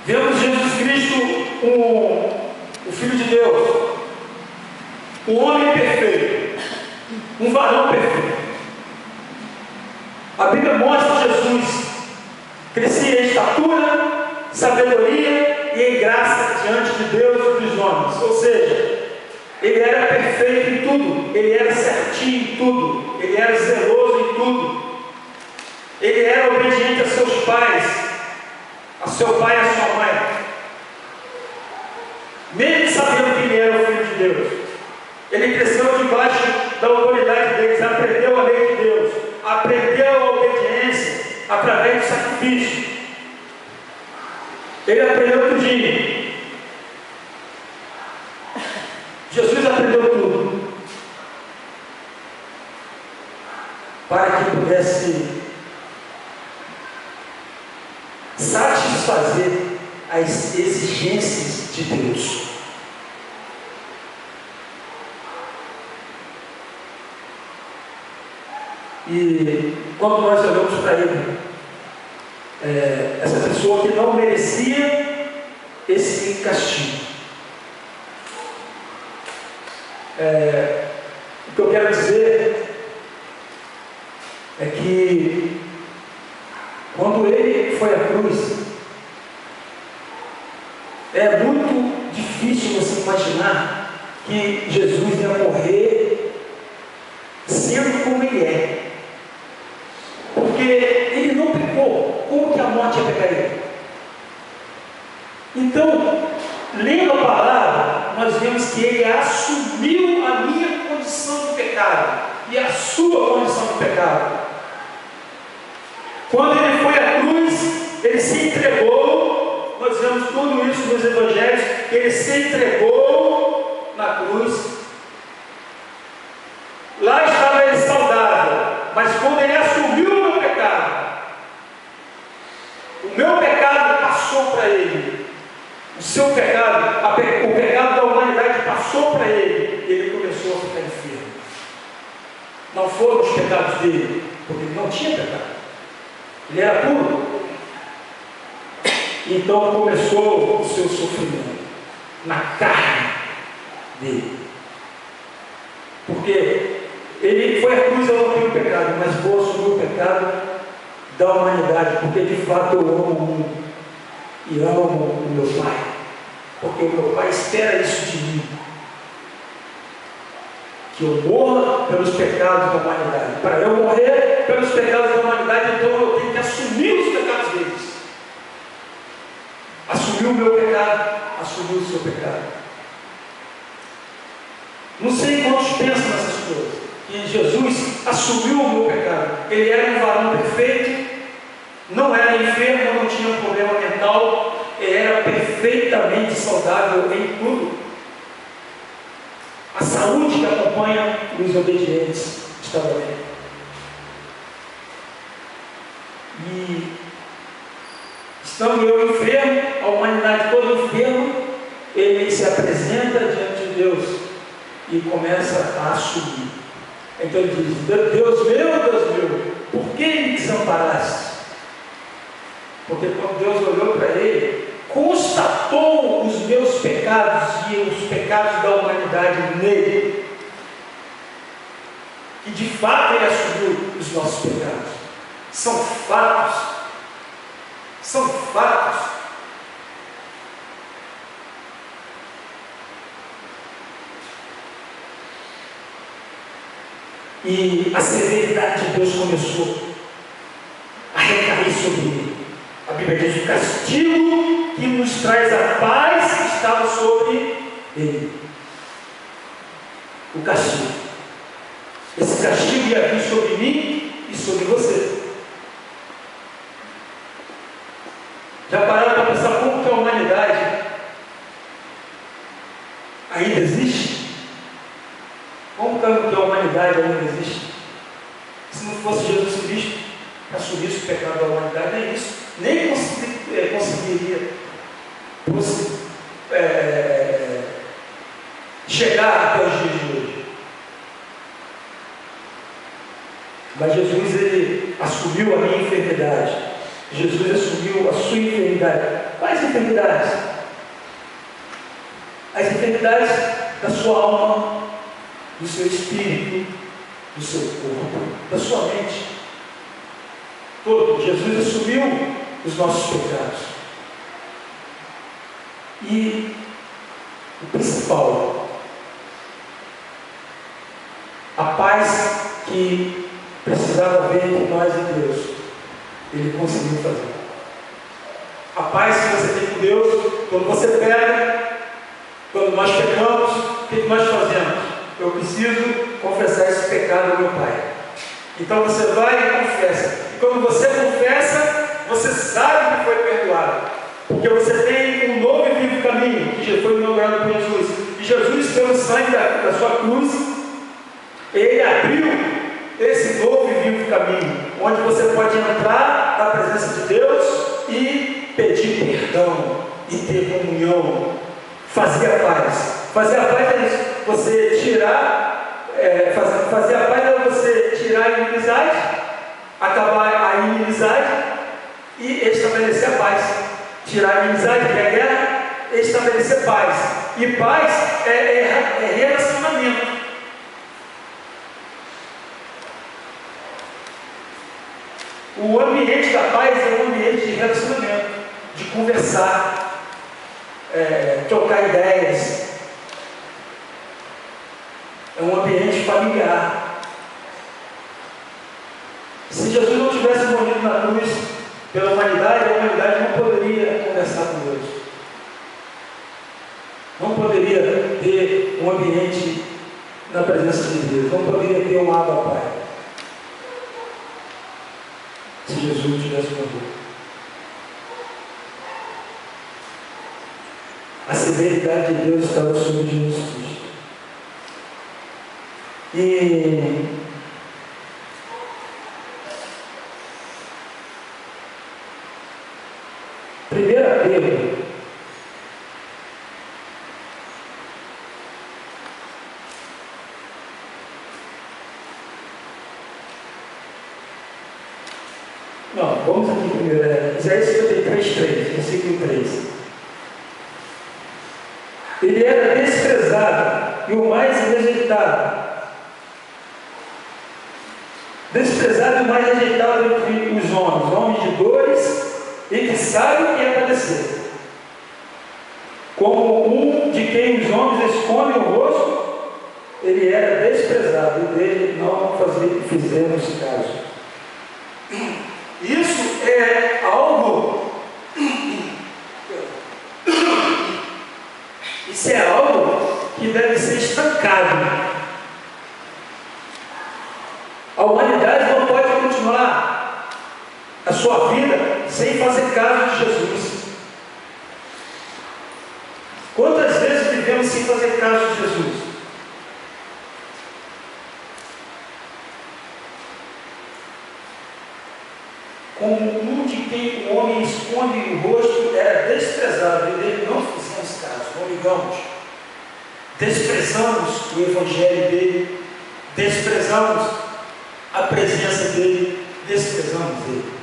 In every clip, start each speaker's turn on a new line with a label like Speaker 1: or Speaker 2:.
Speaker 1: Vemos Jesus Cristo, o Filho de Deus, um homem perfeito, um varão perfeito. A Bíblia mostra Jesus crescia em estatura, sabedoria e em graça diante de Deus e dos homens. Ou seja, ele era perfeito em tudo, ele era certinho em tudo, ele era zeloso em tudo, ele era obediente a seus pais, a seu pai e a sua mãe, mesmo sabendo que ele era o Filho de Deus. Ele cresceu debaixo da autoridade deles, aprendeu a lei de Deus, aprendeu a obediência através do sacrifício. Ele aprendeu tudinho. Jesus aprendeu tudo para que pudesse satisfazer as exigências de Deus. E quando nós olhamos para ele, essa pessoa que não merecia esse castigo, o que eu quero dizer é que quando ele foi à cruz, é muito difícil você imaginar que Jesus ia morrer sendo como ele é. Porque ele não pecou, como que a morte ia pegar ele? Então, lendo a palavra, nós vemos que ele assumiu a minha condição de pecado e a sua condição de pecado. Quando ele foi à cruz, ele se entregou. Nós vemos tudo isso nos evangelhos, que ele se entregou na cruz. Lá estava ele saudável, mas quando ele assumiu o meu pecado, o meu pecado passou para ele, o seu pecado, o pecado da humanidade passou para ele, e ele começou a ficar enfermo. Não foram os pecados dele, porque ele não tinha pecado, ele era puro. Então começou o seu sofrimento na carne dele, porque ele foi à cruz, eu não tenho pecado, mas vou assumir o pecado da humanidade, porque de fato eu amo o mundo e amo o meu Pai, porque o meu Pai espera isso de mim, que eu morra pelos pecados da humanidade. Para eu morrer pelos pecados da humanidade, então eu tenho que assumir os pecados deles, assumir o meu pecado, assumir o seu pecado. Não sei quantos pensam nessas coisas. E Jesus assumiu o meu pecado. Ele era um varão perfeito, não era enfermo, não tinha problema mental, ele era perfeitamente saudável em tudo. A saúde que acompanha os obedientes estava nele. E estando eu enfermo, a humanidade toda enferma, ele se apresenta diante de Deus e começa a assumir. Então ele diz: Deus meu, por que me desamparaste? Porque quando Deus olhou para ele, constatou os meus pecados e os pecados da humanidade nele, e de fato ele assumiu os nossos pecados. São fatos, são fatos. E a severidade de Deus começou a recair sobre ele. A Bíblia diz: o castigo que nos traz a paz estava sobre ele. O castigo. Esse castigo ia vir sobre mim e sobre você. Já pararam para pensar como que a humanidade ainda existe? Como que a humanidade ainda existe? Se não fosse Jesus Cristo que assumisse o pecado da humanidade, nem isso, nem conseguiria chegar até os dias de hoje. Mas Jesus, ele assumiu a minha enfermidade. Jesus assumiu a sua enfermidade. Quais enfermidades? As enfermidades da sua alma, do seu espírito, do seu corpo, da sua mente. Todo. Jesus assumiu os nossos pecados. E o principal, a paz que precisava haver entre nós e Deus, Ele conseguiu fazer. A paz que você tem com Deus, quando você pega, quando nós pecamos, o que nós fazemos? Eu preciso confessar esse pecado ao meu Pai. Então você vai e confessa. E quando você confessa, você sabe que foi perdoado. Porque você tem um novo e vivo caminho, que foi inaugurado por Jesus. E Jesus, pelo sangue da sua cruz, Ele abriu esse novo e vivo caminho, onde você pode entrar na presença de Deus e pedir perdão, e ter comunhão, fazer a paz. Fazer a paz é isso. Você tirar, fazer a paz é você tirar a inimizade, acabar a inimizade e estabelecer a paz. Tirar a inimizade, que é a guerra, estabelecer paz. E paz é relacionamento. O ambiente da paz é um ambiente de relacionamento, de conversar, trocar ideias. É um ambiente familiar. Se Jesus não tivesse morrido na cruz pela humanidade, a humanidade não poderia conversar com Deus. Não poderia ter um ambiente na presença de Deus. Não poderia ter um Abba Pai. Se Jesus não tivesse morrido. A severidade de Deus estava sobre Jesus Cristo. E primeira Pedro, não, vamos aqui primeiro, Isaías 53:3, versículo 3. Ele era desprezado e o mais rejeitado. Desprezado e mais rejeitado entre os homens de dores e que sabe o que é padecer. Como um de quem os homens escondem o rosto, ele era desprezado e dele não fizemos caso. Isso é algo. Isso é algo que deve ser estancado. A humanidade não pode continuar a sua vida sem fazer caso de Jesus. Quantas vezes vivemos sem fazer caso de Jesus? Como um de quem o homem esconde o rosto era desprezado, e dele não fizemos caso, não ligamos. Desprezamos o evangelho dele, desprezamos a presença dele, desprezamos ele.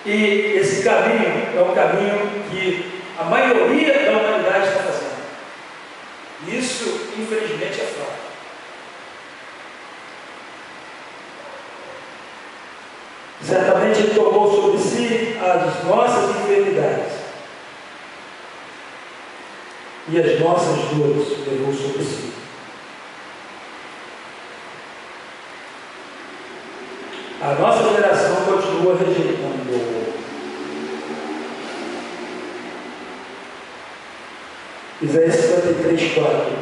Speaker 1: E esse caminho é um caminho que a maioria da humanidade está fazendo. Isso, infelizmente, é fato. Certamente Ele tomou sobre si as nossas enfermidades e as nossas dores levou sobre si. A nossa geração continua rejeitando. Isaías 53:4.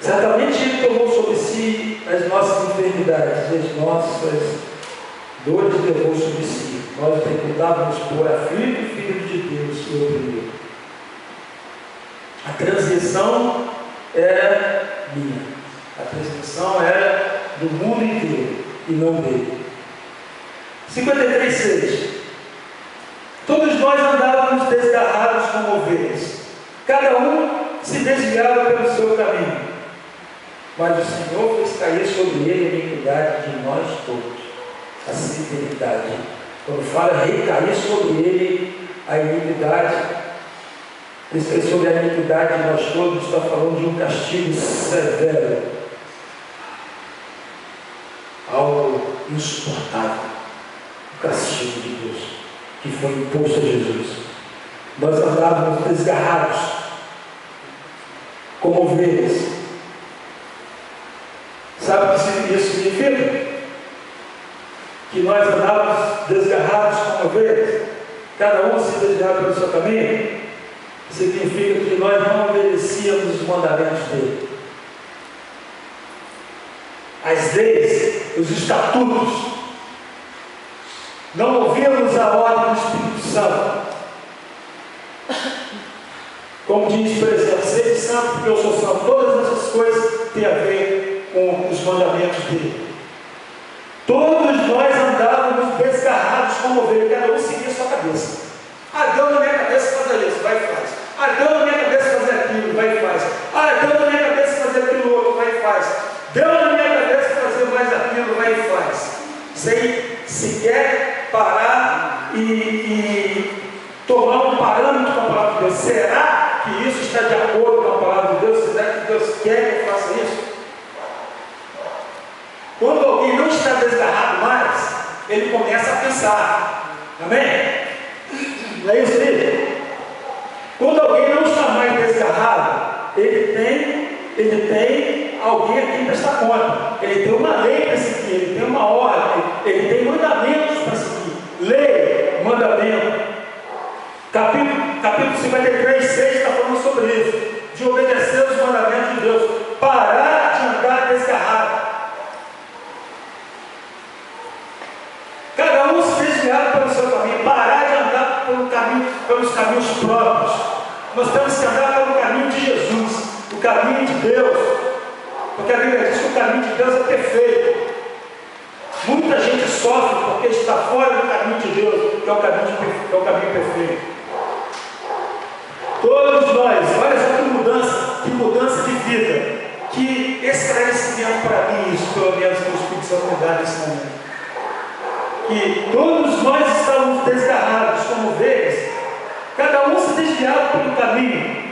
Speaker 1: Certamente Ele tomou sobre si as nossas enfermidades e as nossas dores levou sobre si. Nós reputávamos por aflito, filho de Deus e oprimido. A transgressão era minha. A transgressão era do mundo inteiro e não dele. 53:6. Todos nós andávamos desgarrados como ovelhas. Cada um se desviava pelo seu caminho. Mas o Senhor fez cair sobre ele a iniquidade de nós todos. A severidade Quando fala recair sobre ele a iniquidade, sobre a iniquidade de nós todos, está falando de um castigo severo, algo insuportável, o castigo de Deus que foi imposto a Jesus. Nós andávamos desgarrados como ovelhas. Sabe o que isso significa? Que nós andávamos desgarrados como ovelhas, cada um se desviava pelo seu caminho. Significa que nós não obedecíamos os mandamentos dele, as leis, os estatutos, não ouvíamos a ordem do Espírito Santo. Como diz, por exemplo, seja santo porque eu sou santo. Todas essas coisas têm a ver com os mandamentos dele. Todos nós andávamos desgarrados como ovelha, cada um seguia a sua cabeça. Deu na minha cabeça fazer isso, vai e faz. Deu na minha cabeça fazer aquilo, vai e faz. Deu na minha cabeça fazer aquilo outro, vai e faz. Deu na minha cabeça fazer mais aquilo, vai e faz. Sem sequer parar e tomar um parâmetro com a palavra de Deus. Será que isso está de acordo com a palavra de Deus? Será que Deus quer que eu faça isso? Quando alguém não está desgarrado mais, ele começa a pensar. Amém? Não é isso mesmo? Quando alguém não está mais desgarrado, ele tem alguém a quem prestar conta. Ele tem uma lei para seguir, ele tem uma ordem, ele tem mandamentos para seguir. Lei, mandamento. Capítulo 53, 6 está falando sobre isso. De obedecer os mandamentos de Deus. Parar de andar desgarrado. Cada um se desviar pelo seu caminho, parar de andar pelos caminhos próprios. Nós temos que andar pelo caminho de Jesus, o caminho de Deus, porque a Bíblia diz que o caminho de Deus é perfeito. Muita gente sofre porque está fora do caminho de Deus, que é o caminho perfeito. Todos nós, olha só que mudança de vida, que esclarecimento para mim, isso pelo menos que o Espírito Santo me dá nesse momento. Que todos nós estávamos desgarrados como ovelhas, cada um se desviava pelo caminho.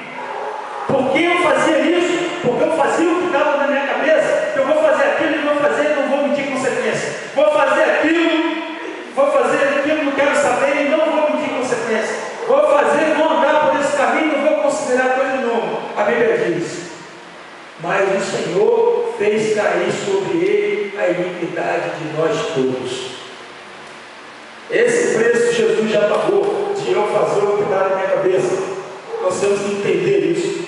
Speaker 1: Por que eu fazia isso? Porque eu fazia o que estava na minha cabeça. Eu vou fazer aquilo e não fazer, não vou medir consequência. Vou fazer aquilo, não quero saber e não vou medir consequência. Vou fazer, vou andar por esse caminho, não vou considerar coisa nenhuma. A Bíblia diz: mas o Senhor fez cair sobre ele a iniquidade de nós todos. Esse preço Jesus já pagou, de eu fazer o que está na minha cabeça. Nós temos que entender isso.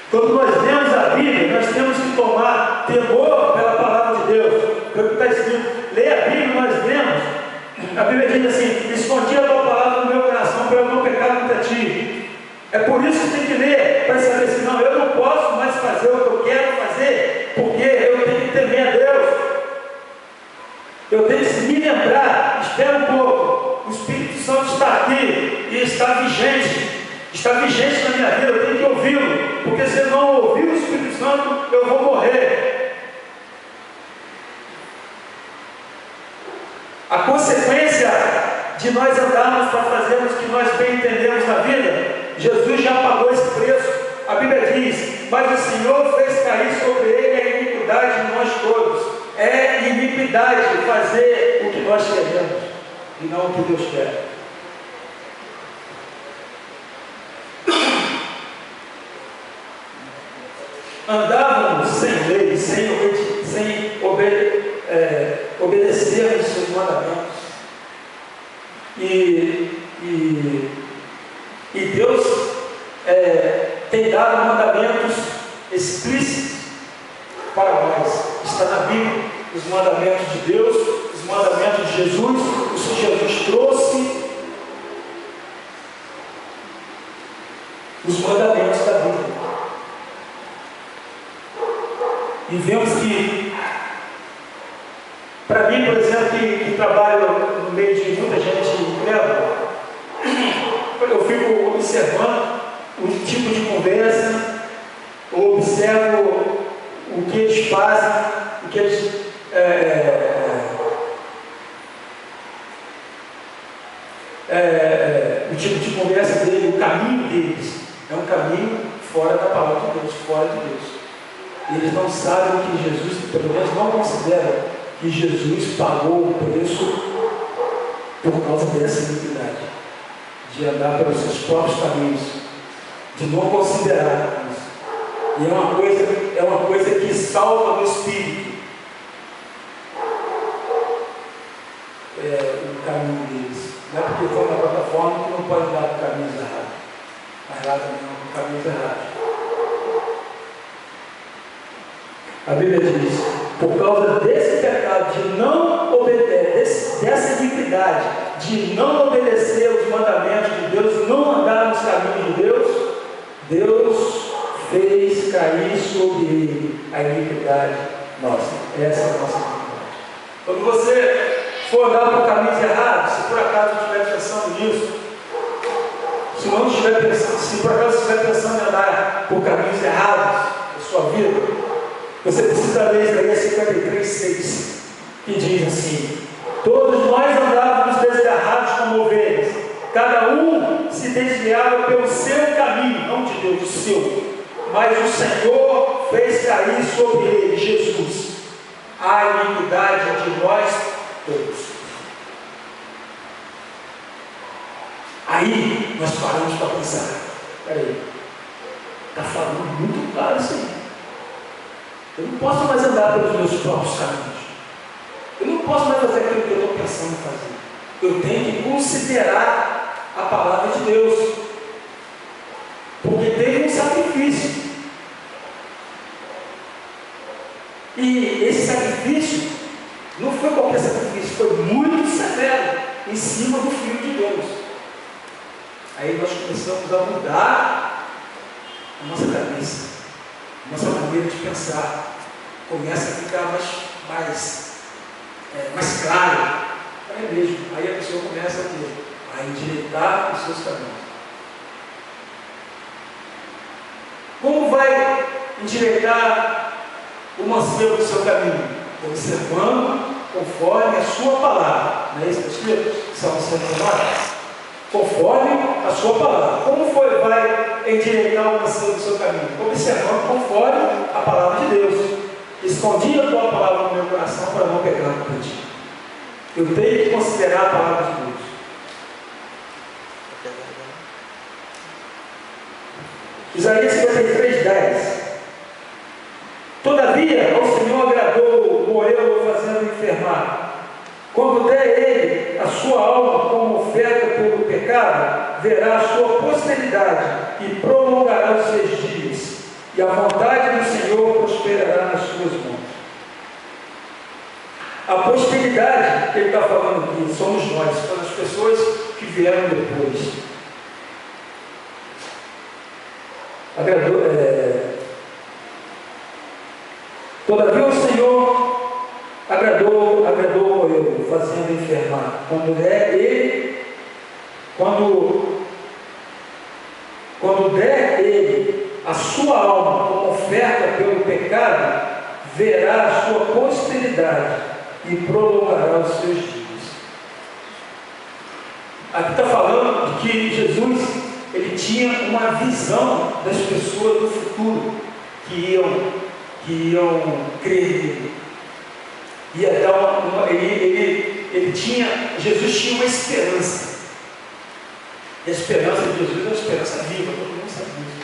Speaker 1: Quando nós lemos a Bíblia, nós temos que tomar temor pela palavra de Deus. É o que está escrito. Leia a Bíblia, nós lemos. A Bíblia diz assim: escondi a tua palavra no meu coração para eu não pecar contra ti. É por isso que tem que ler, para saber assim, não, eu não posso mais fazer o que eu quero fazer, porque eu tenho que temer a Deus. Eu tenho que me lembrar, espera um pouco, o Espírito Santo está aqui e está vigente na minha vida, eu tenho que ouvi-lo, porque se eu não ouvir o Espírito Santo, eu vou morrer. A consequência de nós andarmos para fazermos o que nós bem entendemos na vida, Jesus já pagou esse preço. A Bíblia diz: mas o Senhor fez cair sobre ele a iniquidade de nós todos. É iniquidade fazer o que nós queremos e não o que Deus quer. Andávamos sem lei, sem obedecer os seus mandamentos. E Deus tem dado mandamentos explícitos para nós. Está na Bíblia os mandamentos de Deus, os mandamentos de Jesus, os que Jesus trouxe, os mandamentos da Bíblia. E vemos que, para mim, por exemplo, que trabalho no meio de muita gente incrédula, eu fico observando o tipo de conversa, eu observo o que eles fazem, o que eles o tipo de conversa dele, o caminho deles, é um caminho fora da palavra de Deus, fora de Deus. Eles não sabem que Jesus, pelo menos não consideram que Jesus pagou o preço por causa dessa iniquidade, de andar pelos seus próprios caminhos, de não considerar isso. E é uma coisa que salva no espírito. O caminho deles. Não é porque foi na plataforma que não pode dar para caminhos errados. Mas lá também não, para caminhos errados. A Bíblia diz, por causa desse pecado de não obedecer, dessa iniquidade, de não obedecer os mandamentos de Deus, não andar nos caminhos de Deus, Deus fez cair sobre ele a iniquidade nossa. Essa é a nossa iniquidade. Quando você for andar por caminhos errados, se por acaso estiver pensando nisso, se não estiver pensando, se por acaso estiver pensando em andar por caminhos errados na sua vida, você precisa ler Isaías 53:6, que diz assim: todos nós andávamos desgarrados como ovelhas, cada um se desviava pelo seu caminho, não de Deus, o seu, mas o Senhor fez cair sobre ele, Jesus, a iniquidade de nós todos. Aí nós paramos para pensar: peraí, está falando muito claro isso aí. Eu não posso mais andar pelos meus próprios caminhos. Eu não posso mais fazer aquilo que eu estou pensando em fazer. Eu tenho que considerar a palavra de Deus. Porque teve um sacrifício. E esse sacrifício não foi qualquer sacrifício, foi muito severo em cima do Filho de Deus. Aí nós começamos a mudar a nossa cabeça, a nossa maneira de pensar. Começa a ficar mais claro. É mesmo. Aí a pessoa começa a endireitar os seus caminhos. Como vai endireitar o mancebo do seu caminho? Observando conforme a sua palavra. Não é isso que está escrito? Salmo 109. Conforme a sua palavra. Como vai endireitar o mancebo do seu caminho? Observando conforme a palavra de Deus. Escondi a tua palavra no meu coração para não pecar contra ti. Eu tenho que considerar a palavra de Deus. Isaías 53:10. Todavia, ao Senhor agradou Moel fazendo enfermar. Quando der ele a sua alma como oferta pelo pecado, verá a sua posteridade e prolongará os seus dias. E a vontade do Senhor prosperará nas suas mãos. A posteridade que ele está falando aqui somos nós, são as pessoas que vieram depois. Todavia o Senhor agradou eu, fazendo enfermar. Quando der ele a sua alma como oferta pelo pecado, verá a sua posteridade e prolongará os seus dias. Aqui está falando de que Jesus, ele tinha uma visão das pessoas do futuro que iam crer nele. Ia dar Jesus tinha uma esperança. E a esperança de Jesus é uma esperança viva, todo mundo sabe disso.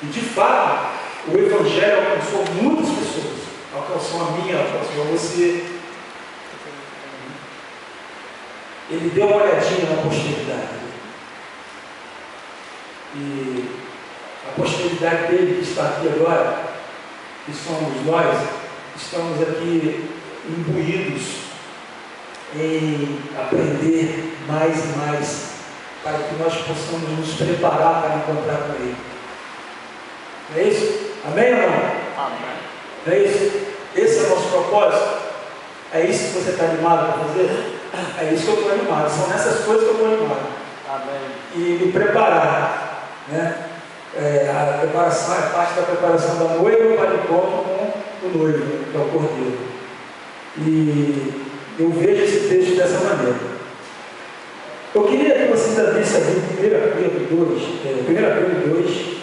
Speaker 1: E de fato, o Evangelho alcançou muitas pessoas. Alcançou a minha, alcançou a você. Ele deu uma olhadinha na posteridade. E a posteridade dele, que está aqui agora, que somos nós, estamos aqui imbuídos em aprender mais e mais, para que nós possamos nos preparar para encontrar com Ele. Não é isso? Amém ou não? Amém. Não é isso? Esse é o nosso propósito? É isso que você está animado para fazer? É isso que eu estou animado. São nessas coisas que eu estou animado. Amém. E me preparar, né? A preparação é parte da preparação da noiva para o encontro com o noivo, que é o cordeiro. E eu vejo esse texto dessa maneira. Eu queria que vocês abrissem ali 1 Pedro 2, 1 Pedro 2.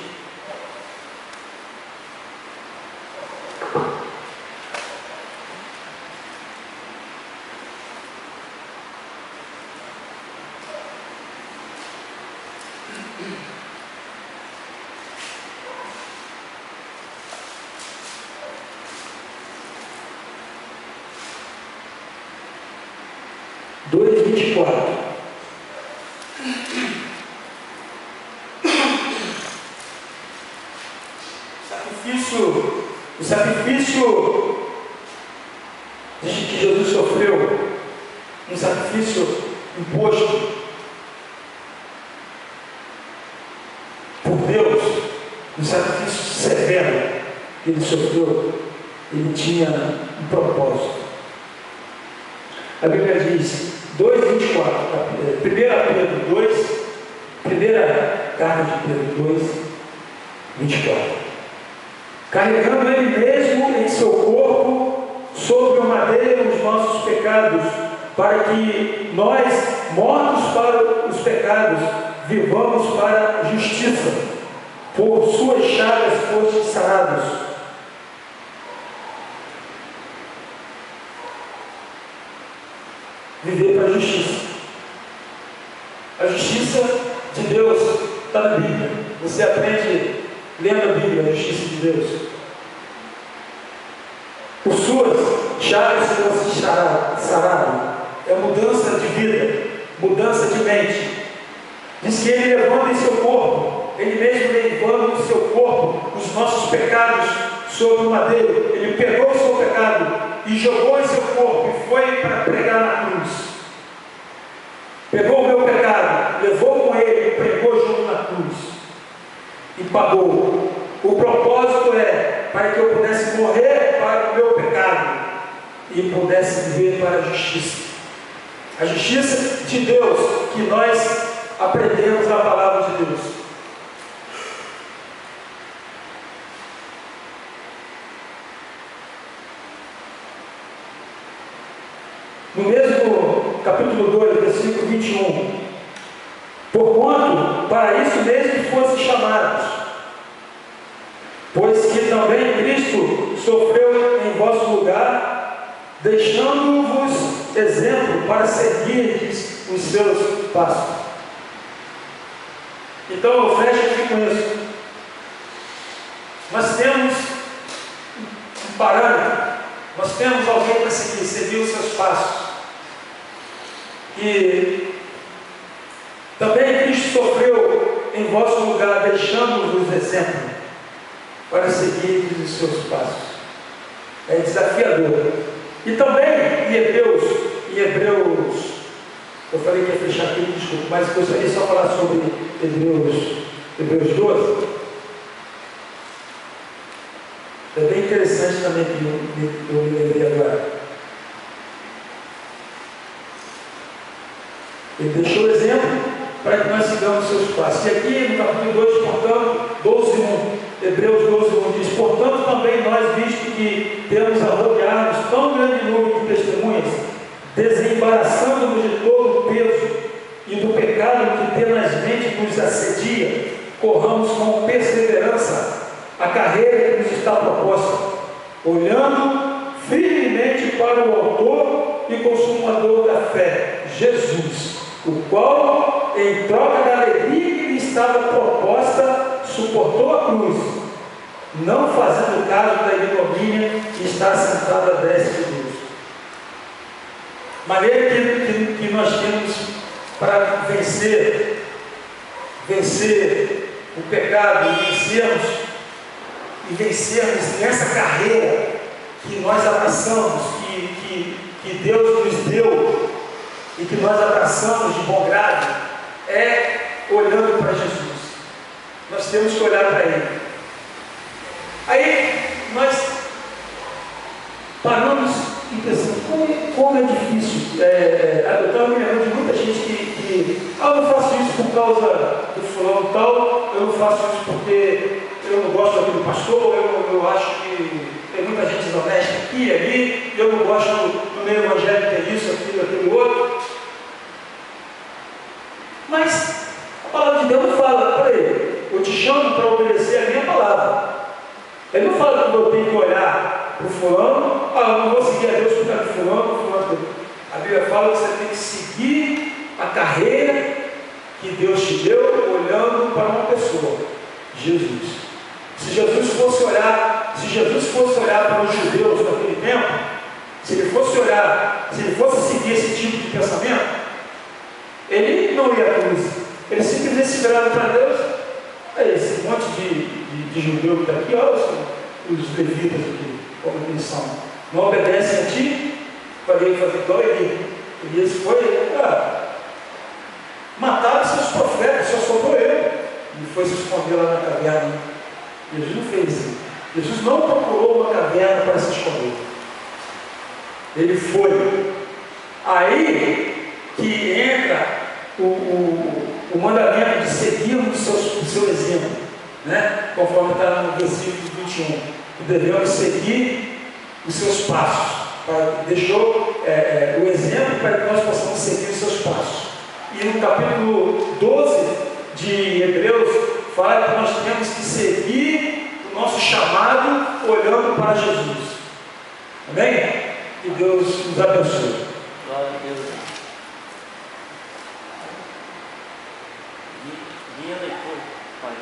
Speaker 1: O sacrifício que Jesus sofreu, um sacrifício imposto por Deus, um sacrifício severo que ele sofreu, ele tinha um propósito. A Bíblia diz, 2:24, 1 Pedro 2, primeira carta de Pedro 2, 24. Carregando Ele mesmo em seu corpo, sobre o madeiro, os nossos pecados, para que nós, mortos para os pecados, vivamos para a justiça. Por suas chagas fostes sarados. Viver para a justiça. A justiça de Deus está na Bíblia. Você aprende lendo a Bíblia, a justiça de Deus. Por suas chagas fosse sarado. É mudança de vida, mudança de mente. Diz que Ele levando em seu corpo, Ele mesmo levando em seu corpo os nossos pecados sobre o madeiro. Ele pegou o seu pecado e jogou em seu corpo e foi para pregar na cruz. Pegou o meu pecado, levou com Ele e pregou junto na cruz. E pagou. O propósito é para que eu pudesse morrer para o meu pecado e pudesse viver para a justiça. A justiça de Deus, que nós aprendemos na palavra de Deus. No mesmo capítulo 2, versículo 21. Porquanto, para isso mesmo fossem chamados, pois que também Cristo sofreu em vosso lugar, deixando-vos exemplo para seguirdes os seus passos. Então eu fecho aqui com isso. Nós temos um parâmetro, nós temos alguém para seguir os seus passos. E também Cristo sofreu em vosso lugar, deixando-vos exemplo para seguir os seus passos. É desafiador. E também em Hebreus, eu falei que ia fechar aqui, desculpa, mas gostaria só de falar sobre Hebreus 12. É bem interessante também que eu me lembrei agora. Ele deixou o exemplo para que nós sigamos seus passos. E aqui no capítulo 2, portanto, 12:1, Hebreus 12:1 diz: portanto, também nós, visto que temos a rodear-nos tão grande número de testemunhas, desembaraçando-nos de todo o peso e do pecado que tenazmente nos assedia, corramos com perseverança a carreira que nos está proposta, olhando firmemente para o autor e consumador da fé, Jesus, o qual, em troca da alegria que lhe estava proposta, suportou a cruz, não fazendo caso da ignomínia que está sentada à destra de Deus. Maneira que nós temos para vencer o pecado e vencermos nessa carreira que nós abraçamos, que Deus nos deu e que nós abraçamos de bom grado, é olhando para Jesus. Nós temos que olhar para Ele. Aí nós paramos e pensamos, como é difícil. Eu estava me lembrando de muita gente que eu não faço isso por causa do fulano tal, eu não faço isso porque eu não gosto daquele pastor, eu acho que tem muita gente desonesta aqui e ali, eu não gosto do meio evangélico ter isso, aquilo, aquele outro. Mas a palavra de Deus não fala, peraí, eu te chamo para obedecer a minha palavra. Ele não fala que eu tenho que olhar para o fulano, eu não vou seguir a Deus por causa do fulano. A Bíblia fala que você tem que seguir a carreira que Deus te deu, olhando para uma pessoa, Jesus. Se Jesus fosse olhar para os judeus naquele tempo, se ele fosse seguir esse tipo de pensamento, ele não ia à cruz. Ele simplesmente se virava para Deus. Esse monte de judeu que está aqui, olha os levitas aqui, como eles são, não obedecem a ti, falei fazer igual Elias foi, mataram seus profetas, só sobrou ele, e foi se esconder lá na caverna. Jesus não fez isso. Jesus não procurou uma caverna para se esconder. Ele foi. Aí que entra o mandamento de seguirmos o seu exemplo, né? Conforme está no versículo 21, que devemos seguir os seus passos. Deixou o exemplo para que nós possamos seguir os seus passos. E no capítulo 12 de Hebreus, fala que nós temos que seguir o nosso chamado olhando para Jesus. Amém? Que Deus nos abençoe.
Speaker 2: Glória a Deus. Minha leitura, Pai.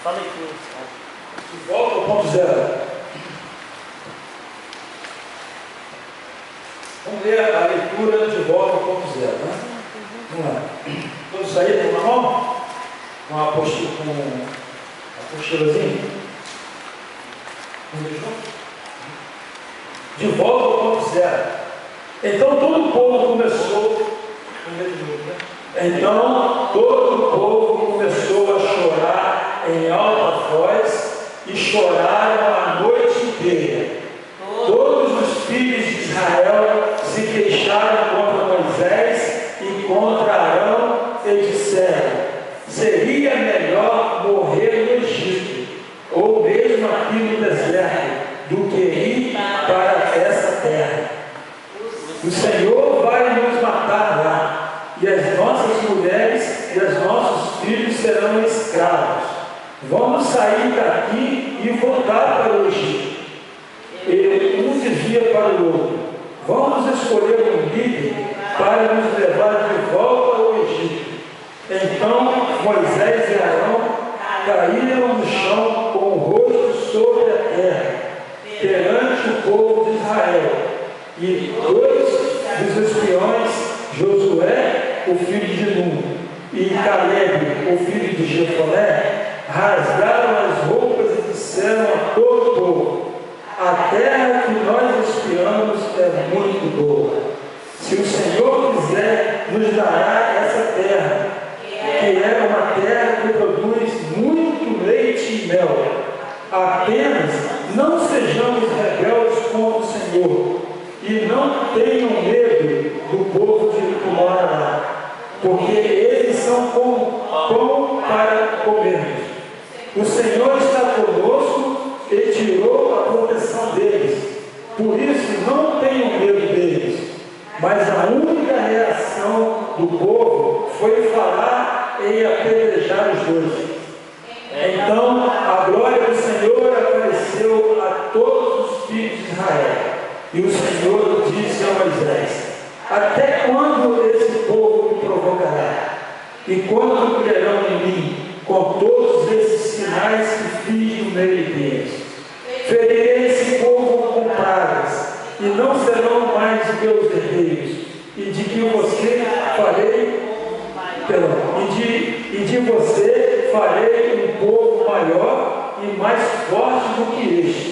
Speaker 2: Só leitura.
Speaker 1: De volta ao ponto zero. Vamos ler a leitura de volta ao ponto zero, né? Vamos lá. Todos aí com a mão? Com a apostilazinha? De volta ao ponto zero. Então todo o povo começou. Então todo o povo começou a chorar em alta voz e choraram a noite inteira. Todos os filhos de Israel se queixaram contra Moisés e contra Arão e disseram: seria melhor morrer no Egito, ou mesmo aqui no deserto, do que ir para essa terra. O Senhor vai nos matar lá, e as nossas mulheres e os nossos filhos serão escravos. Vamos sair daqui e voltar para o Egito. E um dizia para o outro: vamos escolher um líder para nos levar de volta ao Egito. Então Moisés e Arão caíram no chão com o rosto sobre a terra, perante o povo de Israel. E dois dos espiões, Josué, o filho de Nun, e Caleb, o filho de Jefoné, rasgaram as roupas e disseram a todo o povo: a terra que nós espiamos é muito boa. Se o Senhor quiser, nos dará essa terra, que é uma terra que produz muito leite e mel. Apenas não sejamos rebeldes contra o Senhor, e não tenham medo do povo que mora lá, porque eles são como pão para comermos. O Senhor está conosco e tirou a proteção deles. Por isso não tenham medo deles. Mas a única reação do povo foi falar em apedrejar os dois. Então a glória do Senhor apareceu a todos os filhos de Israel. E o Senhor disse a Moisés: até quando esse povo me provocará? E quando crerão em mim, com todos esses sinais que fiz no meio deles? Ferirei esse povo com pragas, e não serão mais meus herdeiros, e de você farei um povo maior e mais forte do que este.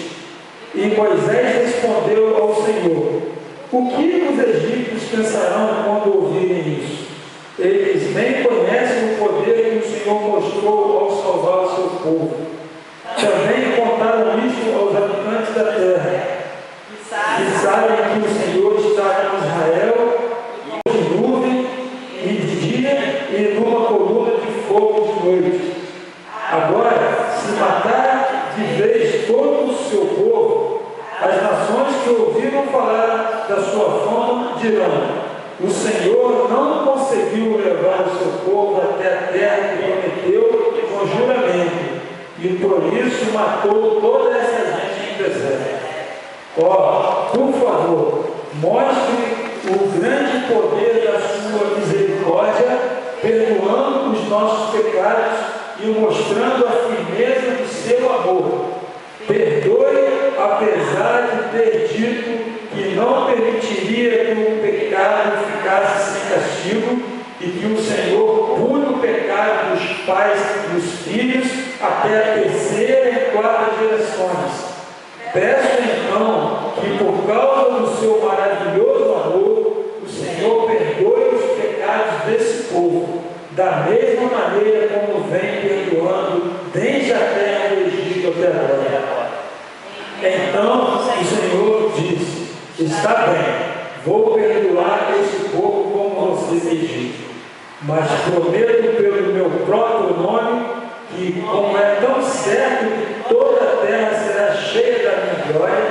Speaker 1: E Moisés respondeu ao Senhor: o que os egípcios pensarão quando ouvirem isso? Eles nem conhecem o poder que o Senhor mostrou ao salvar o seu povo. Também contaram isso aos habitantes da terra, e sabem que o Senhor está com Israel de nuvem e de dia e numa coluna de fogo de noite. Agora, se matar de vez todo o seu povo, falar da sua fama, dirão: o Senhor não conseguiu levar o seu povo até a terra que prometeu com juramento, e por isso matou toda essa gente no deserto. Por favor, mostre o grande poder da sua misericórdia, perdoando os nossos pecados e mostrando a firmeza do seu amor. Perdoe, apesar de ter dito que não permitiria que o pecado ficasse sem castigo e que o Senhor pune o pecado dos pais e dos filhos até a terceira e quarta gerações. Peço então que, por causa do seu maravilhoso amor, o Senhor perdoe os pecados desse povo, da mesma maneira como vem perdoando desde a terra do Egito até agora. Então o Senhor disse: está bem, vou perdoar esse povo como você pediu, mas prometo pelo meu próprio nome que, como é tão certo que toda a terra será cheia da minha glória,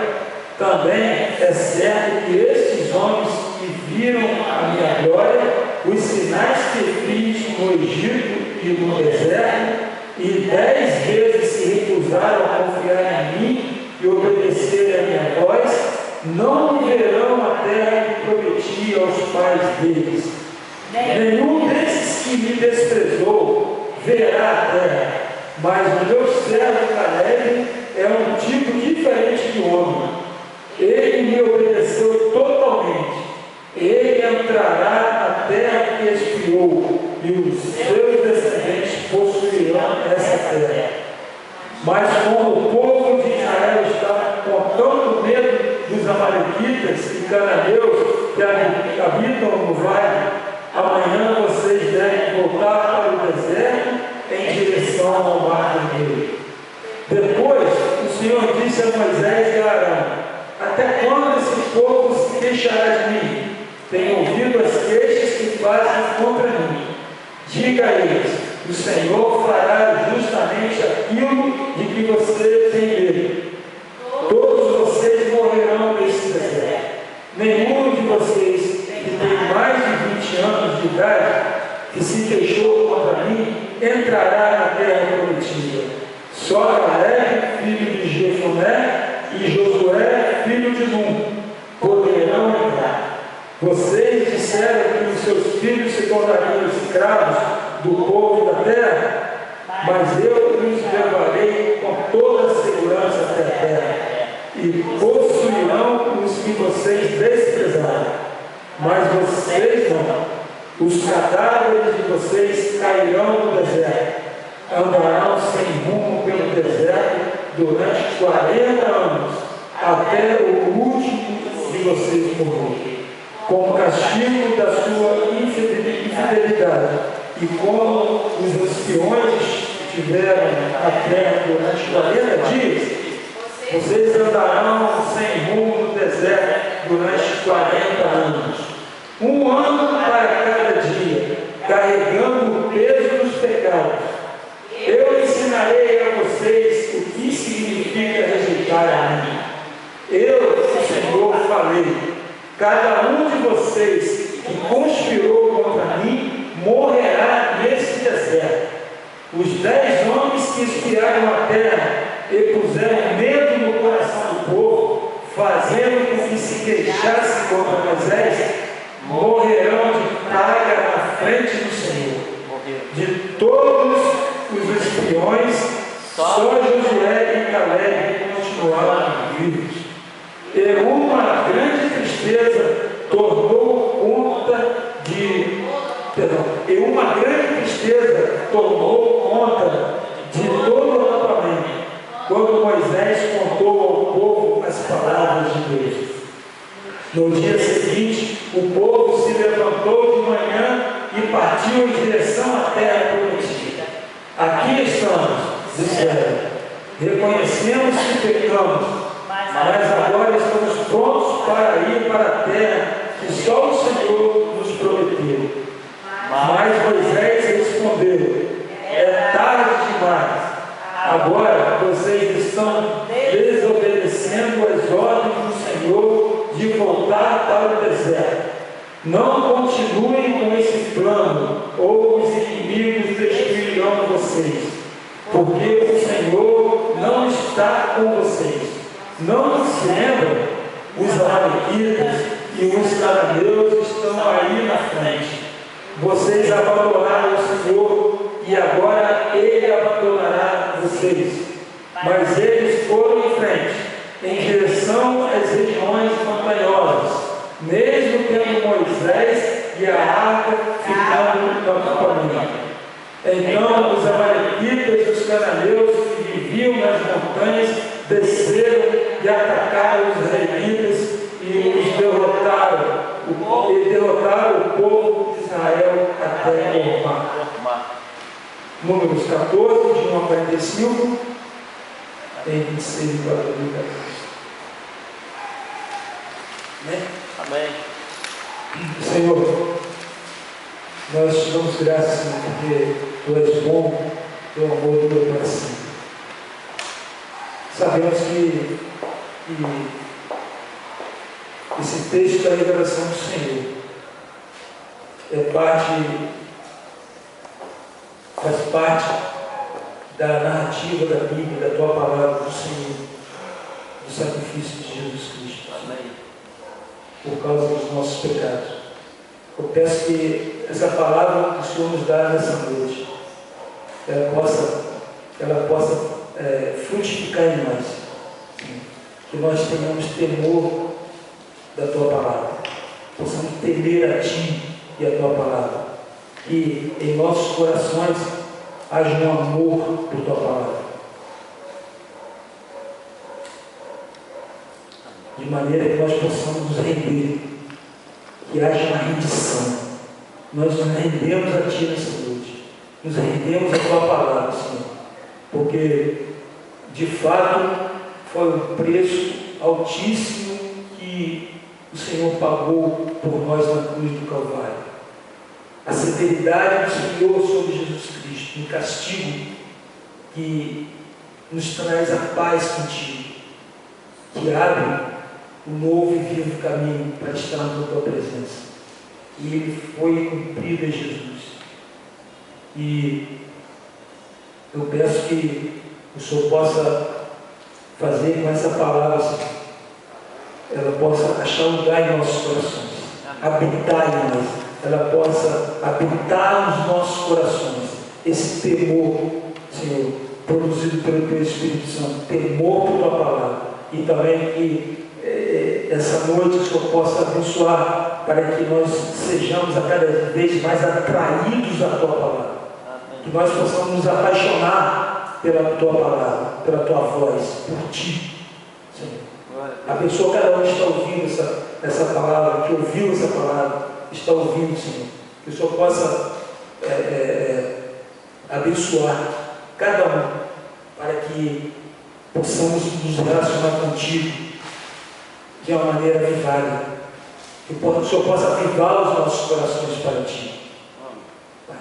Speaker 1: também é certo que esses homens que viram a minha glória, os sinais que fiz no Egito e no deserto, e 10 vezes se recusaram a confiar em mim e obedecer a minha voz, não verão a terra que prometi aos pais deles. Nenhum desses que me desprezou verá a terra, mas o meu servo Caleb é um tipo diferente de homem. Ele me obedeceu totalmente. Ele entrará na terra que espiou, e os seus descendentes possuirão essa terra. Mas como o povo de Israel está com tanto medo dos amalequitas e cananeus que habitam no vale, amanhã vocês devem voltar para o deserto em direção ao mar vermelho. Depois o Senhor disse a Moisés e a Arão: até quando esse povo se queixará de mim? Tenho ouvido as queixas que fazem contra mim. Diga a eles: o Senhor fará justamente aquilo de que você tem medo. Todos vocês morrerão nesse deserto. Nenhum de vocês que tem mais de 20 anos de idade, que se queixou contra mim, entrará na terra prometida. Só Caleb, filho de Jefoné, e Josué, filho de Num, poderão entrar. Vocês disseram que os seus filhos se tornariam escravos do povo da terra, mas eu os levarei com toda a segurança até a terra, e possuirão os que vocês desprezaram. Mas vocês não. Os cadáveres de vocês cairão no deserto, andarão sem rumo pelo deserto durante 40 anos, até o último de vocês morrer, como castigo da sua infidelidade. E como os espiões tiveram a terra durante 40 dias, vocês andarão sem rumo no deserto durante 40 anos. 1 ano para cada dia, carregando o peso dos pecados. Eu ensinarei a vocês o que significa rejeitar a mim. Eu, o Senhor, falei: cada um de vocês que conspirou contra mim morrerá nesse deserto. Os 10 homens que espiaram a terra e puseram medo no coração do povo, fazendo com que se queixasse contra Moisés, morrerão de praga na frente do Senhor. De todos os espiões, só Josué e Caleb continuaram vivos. E uma grande tristeza tomou conta de todo o acampamento, quando Moisés contou ao povo as palavras de Deus. No dia seguinte, o povo se levantou de manhã e partiu em direção à terra prometida. Aqui estamos, disseram. Reconhecemos que pecamos, mas agora estamos prontos para ir para a terra que só o Senhor nos prometeu. Mas Moisés respondeu: é tarde demais. Agora vocês estão desobedecendo as ordens do Senhor de Não continuem com esse plano, ou os inimigos destruirão vocês, porque o Senhor não está com vocês. Não se lembram? Os amalequitas e os cananeus estão aí na frente. Vocês abandonaram o Senhor e agora Ele abandonará vocês. Mas eles foram em frente, em direção às regiões montanhosas, mesmo tendo Moisés e a arca ficando no acampamento. Então os amalequitas e os cananeus que viviam nas montanhas desceram e atacaram os israelitas e os derrotaram. E derrotaram o povo de Israel até Hormá. Números 14, de 1 a 45, tem 26 e 40. Amém?
Speaker 2: Amém.
Speaker 1: Senhor, nós te damos graças, Senhor, porque Tu és bom, Teu amor dura para sempre. Sabemos que esse texto da revelação do Senhor faz parte da narrativa da Bíblia, da Tua palavra do Senhor, do sacrifício de Jesus Cristo.
Speaker 2: Amém.
Speaker 1: Por causa dos nossos pecados. Eu peço que essa palavra que o Senhor nos dá nessa noite, ela possa frutificar em nós. Que nós tenhamos temor da Tua palavra. Possamos temer a Ti e a Tua palavra. Que em nossos corações haja um amor por Tua palavra. De maneira que nós possamos nos render, que haja uma rendição. Nós nos rendemos a Ti nessa noite, nos rendemos a Tua palavra, Senhor, porque de fato foi um preço altíssimo que o Senhor pagou por nós na cruz do Calvário. A severidade do Senhor sobre Jesus Cristo, um castigo que nos traz a paz contigo, que abre um novo e vivo caminho para estar na Tua presença. E ele foi cumprido em Jesus. E eu peço que o Senhor possa fazer com essa palavra, Senhor, ela possa achar lugar em nossos corações, habitar em nós, ela possa habitar nos nossos corações, esse temor, Senhor, produzido pelo Teu Espírito Santo, temor por Tua palavra, e também que essa noite o Senhor possa abençoar para que nós sejamos a cada vez mais atraídos à Tua palavra. Amém. Que nós possamos nos apaixonar pela Tua palavra, pela Tua voz, por Ti, Senhor. Abençoa cada um que está ouvindo essa palavra, que ouviu essa palavra, está ouvindo, Senhor. Que o Senhor possa abençoar cada um, para que possamos nos relacionar contigo de uma maneira avivada, que o Senhor possa avivar os nossos corações para Ti, Pai.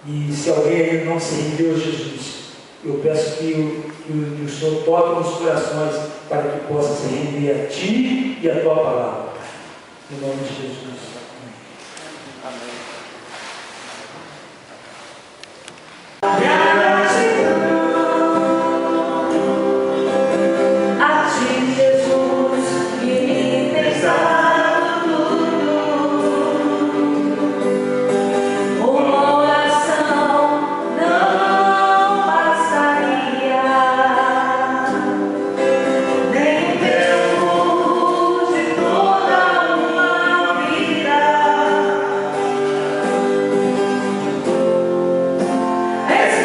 Speaker 1: E se alguém ainda não se rendeu a Jesus, eu peço que o Senhor toque nos corações para que possa se render a Ti e a Tua palavra, em nome de Jesus. Amém.
Speaker 3: It's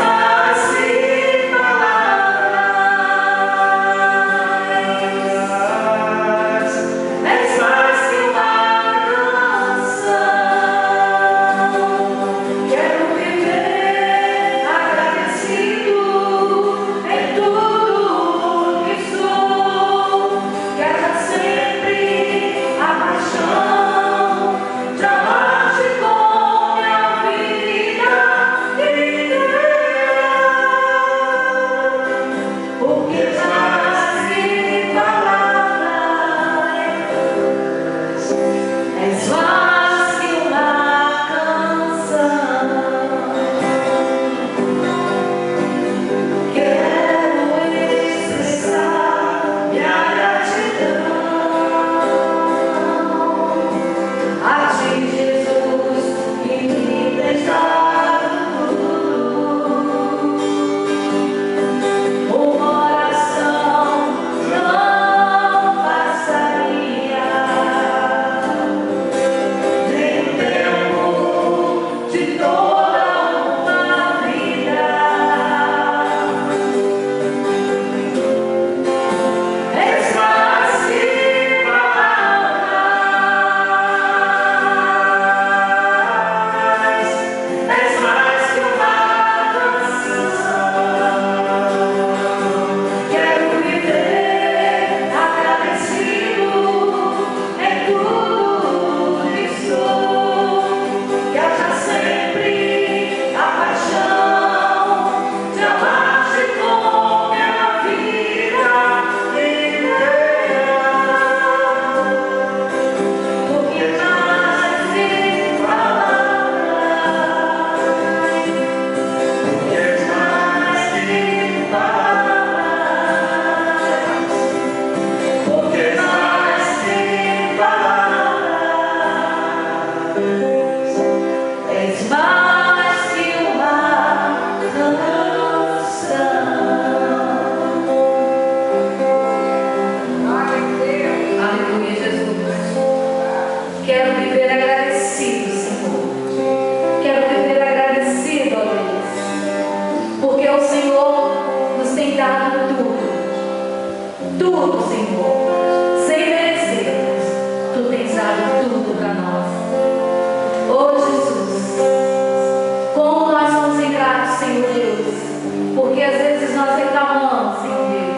Speaker 3: porque às vezes nós reclamamos, Senhor Deus,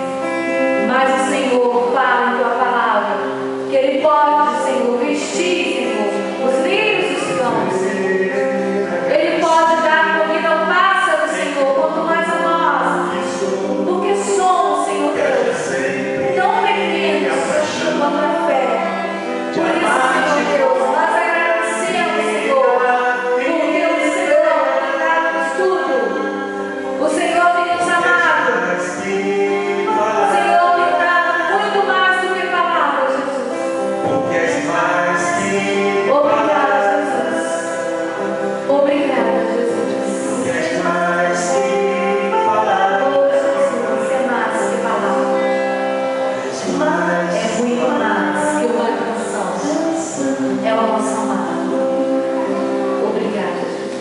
Speaker 3: mas o Senhor fala em tua palavra que Ele pode, Senhor, vestir, Senhor, os lírios dos campos, Senhor. Ele pode dar comida ao pássaro, Senhor, quanto mais a nós, porque somos, Senhor Deus, tão pequenos quanto a fé. Por isso, Senhor Deus, nós agradecemos, Senhor, porque o Senhor tem dado tudo. O Senhor tem nos amado. O Senhor tem dado muito mais do que palavras, Jesus. Obrigada, Jesus. Obrigada, Jesus. Oh, Jesus, é mais que palavras. É muito mais que uma canção. É uma emoção amada. Obrigada, Jesus.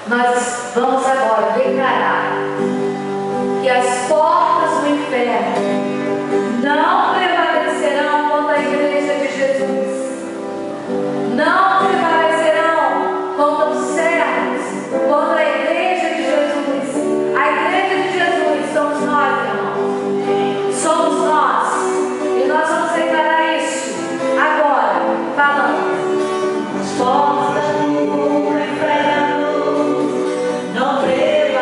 Speaker 3: Nós vamos agora declarar que as portas do inferno não prevalecerão contra a igreja de Jesus. Não prevalecerão contra os servos, contra a igreja de Jesus. A igreja de Jesus somos nós, irmãos. Somos nós. E nós vamos declarar isso agora, falando. As portas do inferno não prevalecerão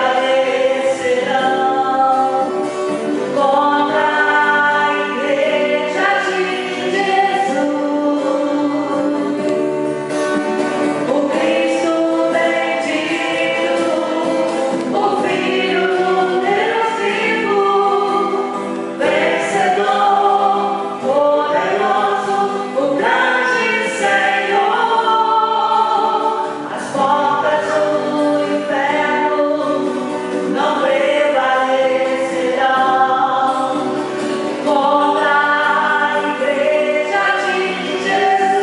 Speaker 3: contra a igreja de Jesus. O Cristo bendito, o Filho do Deus vivo, vencedor, poderoso, o grande Senhor. As portas do inferno não prevalecerão contra a igreja de Jesus,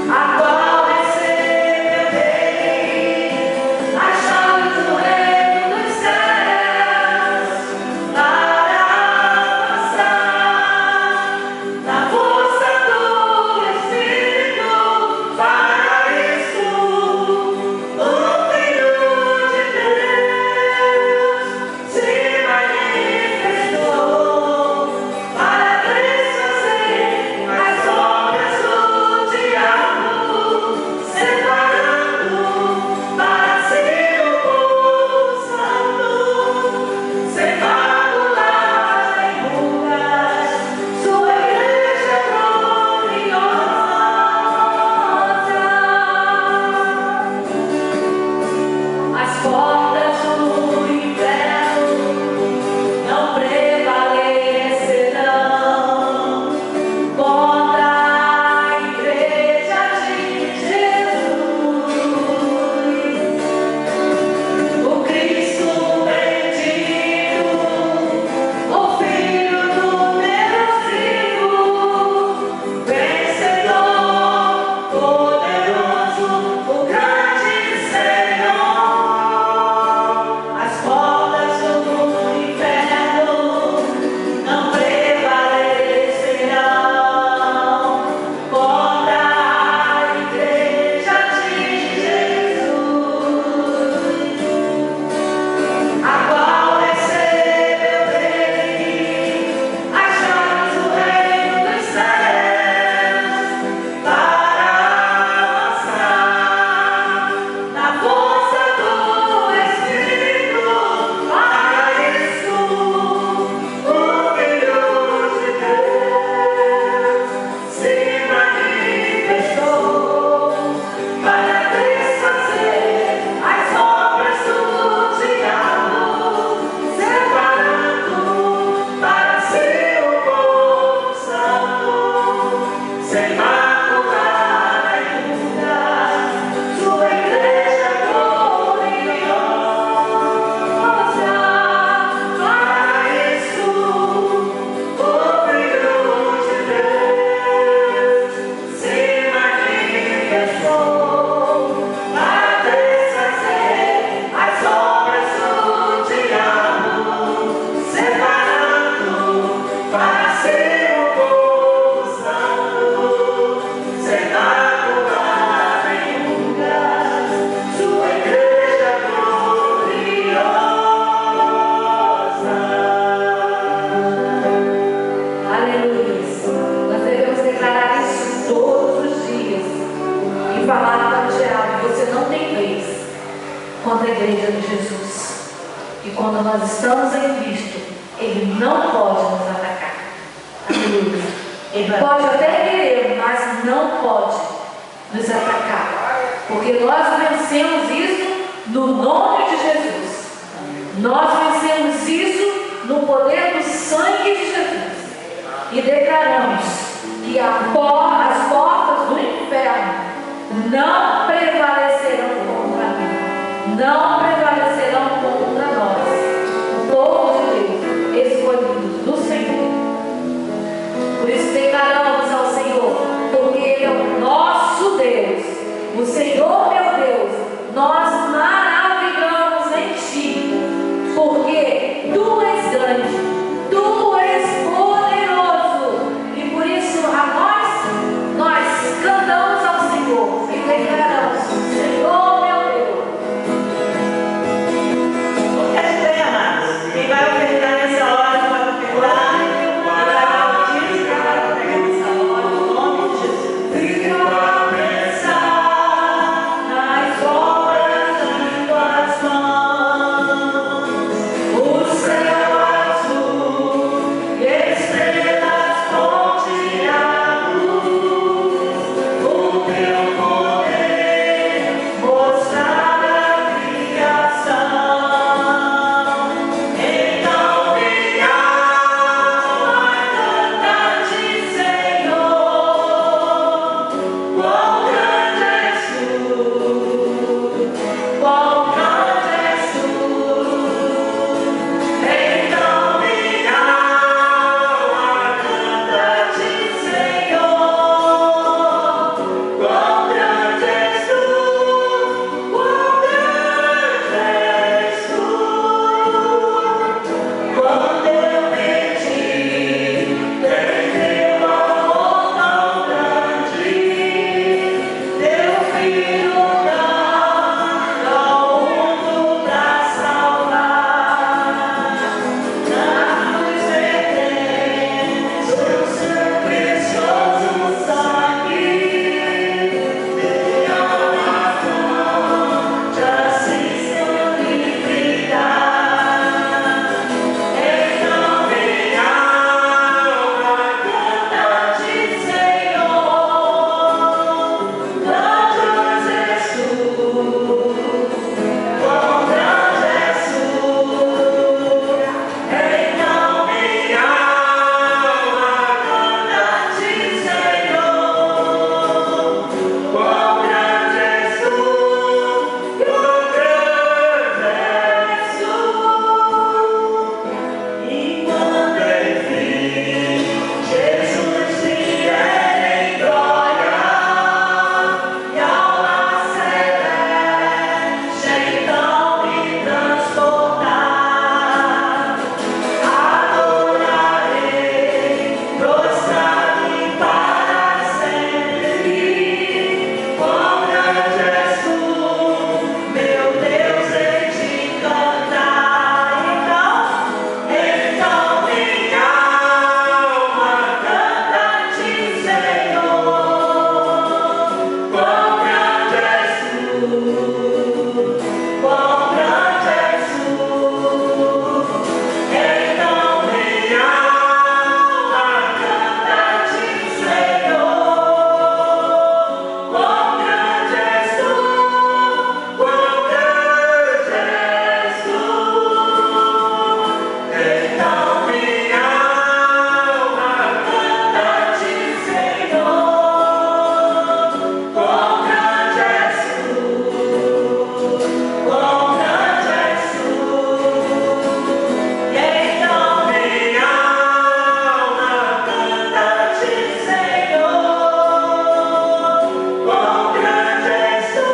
Speaker 3: a qual receberei as chaves do reino dos céus para passar na força do Espírito. Para isso, o Filho de Deus se manifestou para desfazer as obras do diabo, separando para si o povo santo, sem máculas nem rugas, sua igreja gloriosa. As portas do inferno não prevalecerão contra a igreja de Jesus. O Cristo bendito, o Filho do Deus vivo, vencedor, poderoso, o grande Senhor. contra a igreja de Jesus. E quando nós estamos em Cristo, Ele não pode nos atacar. Aleluia. Ele pode até querer, mas não pode nos atacar. Porque nós vencemos isso no nome de Jesus. Nós vencemos isso no poder do sangue de Jesus. E declaramos que as portas do inferno não prevalecerão contra mim. Não prevalecerão contra nós. O povo de Deus, escolhido do Senhor. Por isso declaramos ao Senhor, porque Ele é o nosso Deus. O Senhor, meu Deus, nós maravilhamos em Ti. Porque Tu és grande, Tu és poderoso. E por isso nós cantamos ao Senhor e declaramos: Senhor, meu Deus.
Speaker 4: Quer bem, amados? Quem vai ofertar nessa hora, vai ofertar. Vai pedir, vai pegar nessa hora, no nome de Jesus.
Speaker 3: Fica a pensar nas obras de Tuas mãos. O céu azul e estrelas ponteadas. O Teu poder mostrar a criação. Então minha alma canta-te, Senhor. Quão grande és Tu, quão grande és Tu. Então minha alma canta-te, Senhor. Quão grande és Tu, quão grande és Tu. Quando eu pedi, tem Teu amor tão grande. Teu Filho dá ao mundo pra salvar. Na cruz vertemos o Seu precioso sangue. Minha alma fonte assim se unificar. Então minha alma canta-te, Senhor. Grande és Tu, quão grande és Tu. Então minha alma canta-te, Senhor. Quão grande és Tu, quão grande és Tu. E quando enfim Jesus vier em glória e alma celeste, então me transportar, adorarei, prostrar-me para sempre. Quão grande és Tu, meu Deus, hei de cantar. Então minha alma canta-te, Senhor. Quão grande és Tu, quão grande és Tu. Então minha alma canta-te, Senhor. Quão grande és Tu, quão grande és Tu. Então minha alma canta-te, Senhor. Quão grande és Tu, quão grande és Tu. Então minha alma canta-te, Senhor. Quão grande és Tu,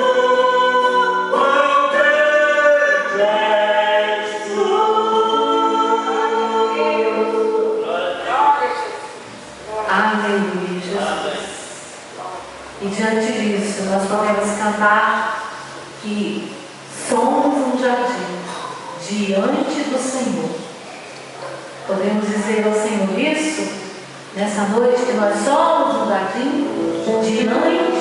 Speaker 3: quão grande és Tu. Aleluia, Jesus. E diante disso, nós podemos cantar que somos um jardim diante do Senhor. Podemos dizer ao Senhor isso nessa noite, que nós somos um jardim diante